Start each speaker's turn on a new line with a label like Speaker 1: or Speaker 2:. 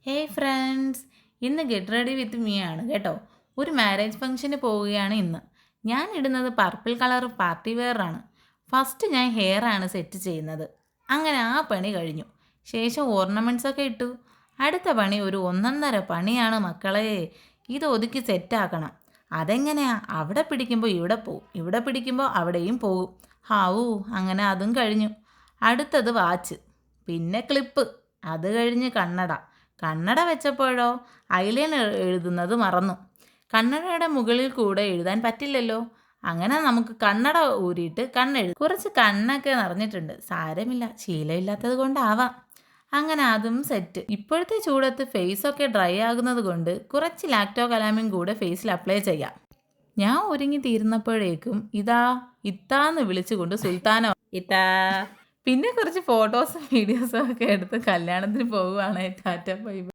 Speaker 1: Hey friends, ഇന്ന് get ready with me ആണ് കേട്ടോ. ഒരു മാരേജ് ഫംഗ്ഷന് പോവുകയാണ് ഇന്ന്. ഞാൻ ഇടുന്നത് പർപ്പിൾ കളർ പാർട്ടി വെയർ ആണ്. ഫസ്റ്റ് ഞാൻ ഹെയർ ആണ് സെറ്റ് ചെയ്യുന്നത്. അങ്ങനെ ആ പണി കഴിഞ്ഞു. ശേഷം ഓർണമെൻറ്റ്സ് ഒക്കെ ഇട്ടു. അടുത്ത പണി ഒരു ഒന്നൊന്നര പണിയാണ് മക്കളെ. ഇത് ഒതുക്കി സെറ്റാക്കണം. അതെങ്ങനെയാ? അവിടെ പിടിക്കുമ്പോൾ ഇവിടെ പോവും, ഇവിടെ പിടിക്കുമ്പോൾ അവിടെയും പോകും. ഹാവൂ, അങ്ങനെ അതും കഴിഞ്ഞു. അടുത്തത് വാച്ച്, പിന്നെ ക്ലിപ്പ്, അത് കഴിഞ്ഞ് കണ്ണട. കണ്ണട വെച്ചപ്പോഴോ ഐലൈനർ എഴുതുന്നത് മറന്നു. കണ്ണടയുടെ മുകളിൽ കൂടെ എഴുതാൻ പറ്റില്ലല്ലോ. അങ്ങനെ നമുക്ക് കണ്ണട ഊരിയിട്ട് കണ്ണെഴുതി. കുറച്ച് കണ്ണൊക്കെ നിറഞ്ഞിട്ടുണ്ട്. സാരമില്ല, ശീലമില്ലാത്തത് കൊണ്ടാവാം. അങ്ങനെ അതും സെറ്റ്. ഇപ്പോഴത്തെ ചൂടത്ത് ഫേസൊക്കെ ഡ്രൈ ആകുന്നത് കൊണ്ട് കുറച്ച് ലാക്ടോ കലാമിൻ കൂടെ ഫേസിൽ അപ്ലൈ ചെയ്യാം. ഞാൻ ഒരുങ്ങി തീർന്നപ്പോഴേക്കും ഇതാ ഇത്താന്ന് വിളിച്ചുകൊണ്ട് സുൽത്താന ഇത്താ. പിന്നെ കുറച്ച് ഫോട്ടോസും വീഡിയോസും ഒക്കെ എടുത്ത് കല്യാണത്തിന് പോവുകയാണ്. Tata bye bye.